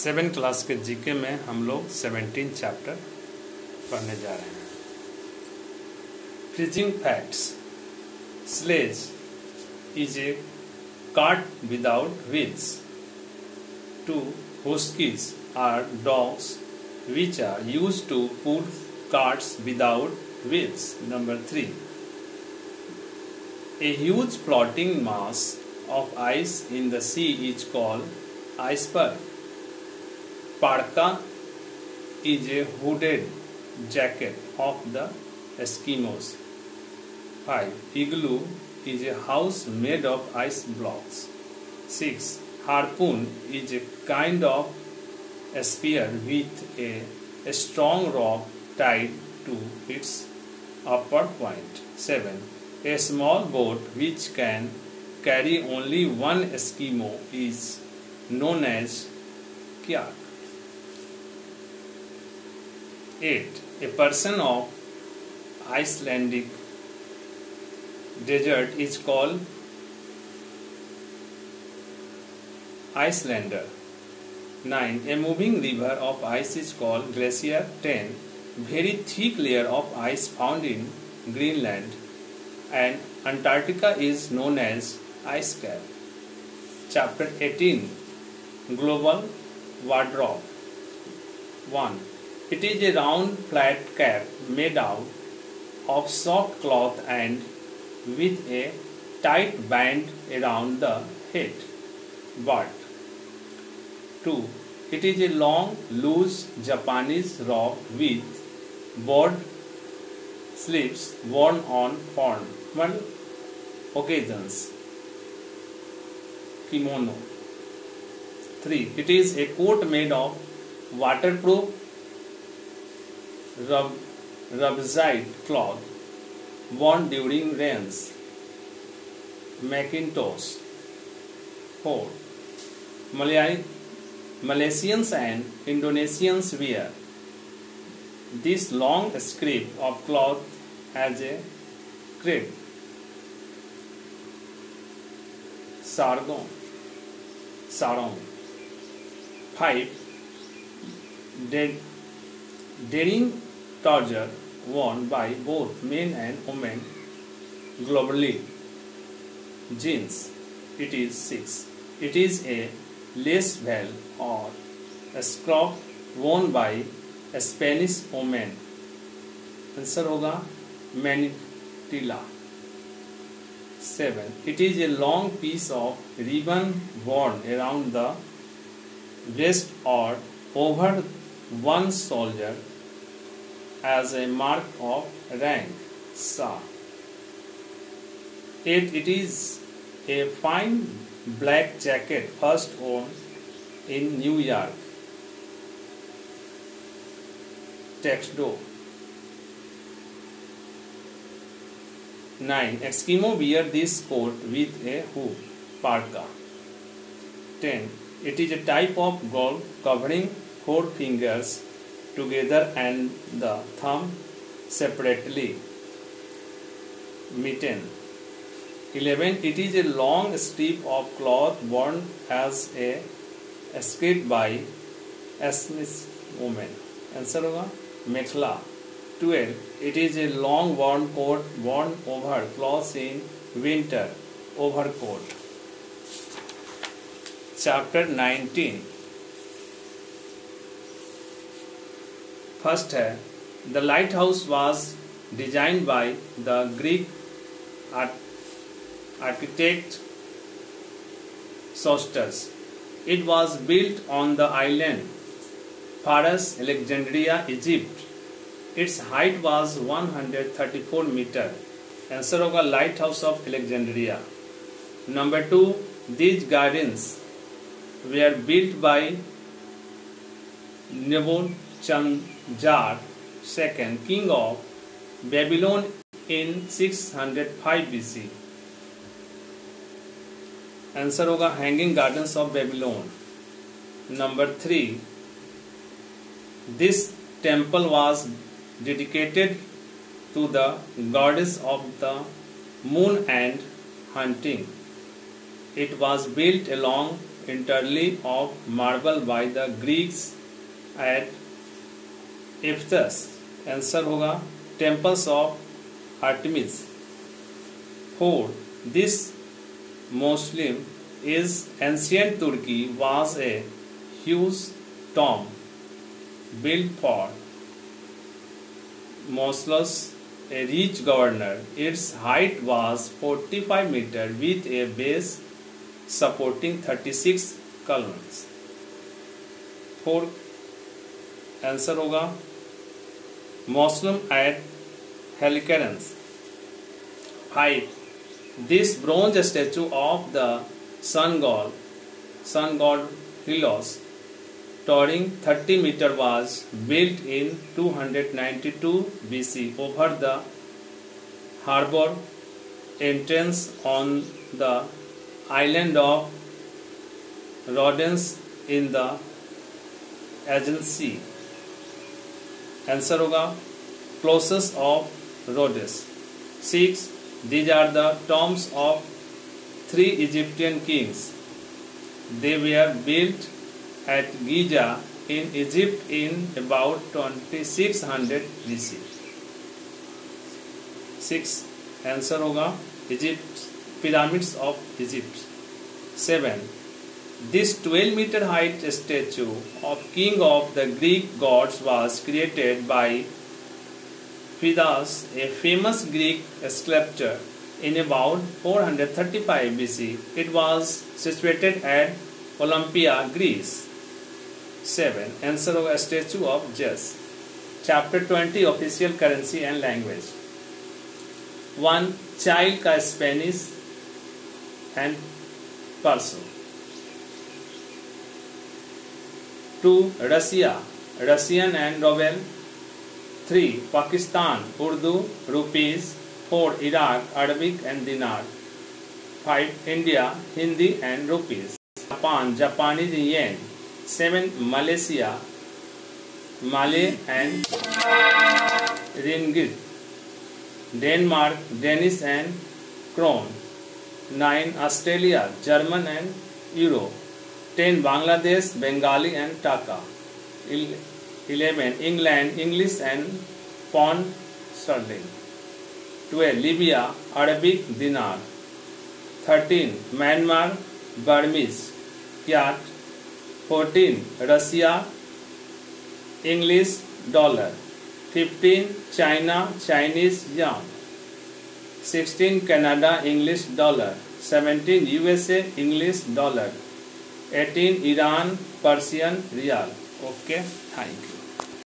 7 class के GK में हम लोग 17 चैप्टर पढ़ने जा रहे हैं। Freezing facts. Sledge is a cart without wheels. 2 huskies are dogs which are used to pull carts without wheels. Number 3, a huge floating mass of ice in the sea is called iceberg. Parka is a hooded jacket of the Eskimos. 5. Igloo is a house made of ice blocks. 6. Harpoon is a kind of a spear with a strong rock tied to its upper point. 7. A small boat which can carry only one Eskimo is known as kyak. 8. A person of Icelandic desert is called Icelander. 9. A moving river of ice is called glacier. 10. Very thick layer of ice found in Greenland and Antarctica is known as ice cap. Chapter 18. Global wardrobe. 1. It is a round flat cap made out of soft cloth and with a tight band around the head. But 2. It is a long, loose Japanese robe with broad sleeves worn on formal occasions. Kimono. 3. It is a coat made of waterproof rubberized cloth worn during rains. Macintosh. 4. Malaysians and Indonesians wear this long strip of cloth as a crepe. Sarong. 5. Daring trouser worn by both men and women globally. Jeans. It is 6. It is a lace veil or a scarf worn by a Spanish woman. Answer होगा manitilla. 7. It is a long piece of ribbon worn around the waist or over one's shoulder as a mark of rank. Sa. 8. It is a fine black jacket first worn in New York. Tuxedo. 9. Eskimo wear this coat with a hood. Parka. 10. It is a type of glove covering 4 fingers together and the thumb separately. Mitten. 11. It is a long strip of cloth worn as a skirt by Assamese women. Answer होगा मेखला. 12. It is a long worn coat worn over clothes in winter. Overcoat. Chapter 19. First है The lighthouse was designed by the Greek architect Sostus. It was built on the island Pharos, Alexandria, Egypt. Its height was 134 meters. Answer होगा Lighthouse of Alexandria. Number 2. These gardens were built by Nebuchadnezzar II, king of Babylon in 605 BC. Answer होगा Hanging Gardens of Babylon. Number 3. This temple was dedicated to the goddess of the moon and hunting. It was built along entirely of marble by the Greeks at Ephesus. Answer होगा temples of Artemis. 4. This mausoleum is ancient Turkey was a huge tomb built for Mausolus, a rich governor. Its height was 45 meters with a base supporting 36 columns. 4. Answer होगा Mausoleum at Halicarnassus. 5. This bronze statue of the sun god Helios, towering 30 meters, was built in 292 BC over the harbor entrance on the island of Rhodes in the Aegean Sea. Answer होगा Colossus of Rhodes. 6. These are the tombs of 3 Egyptian kings. They were built at Giza in Egypt in about 2600 BC. 6. Answer होगा Egypt, Pyramids of Egypt. 7. This 12-meter height statue of king of the Greek gods was created by Phidias, a famous Greek sculptor, in about 435 BC. It was situated at Olympia, Greece. 7. Answer होगा statue of Zeus. Chapter 20 Official Currency and Language. 1. Child का Spanish and Persian. 2. Russia, Russian and ruble. 3. Pakistan, Urdu, rupees. 4. Iraq, Arabic and dinar. 5. India, Hindi and rupees. Japan, Japanese yen. 7. Malaysia, Malay and ringgit. Denmark, Danish and krone. 9. Australia, German and euro. 10. Bangladesh, Bengali and Taka. 11. England, English and pound sterling. 12. Libya, Arabic dinar. 13. Myanmar, Burmese kyat. 14. Russia, English dollar. 15. China, Chinese yuan. 16. Canada, English dollar. 17. USA, English dollar. 18. Iran, Persian rial. Okay, thank you.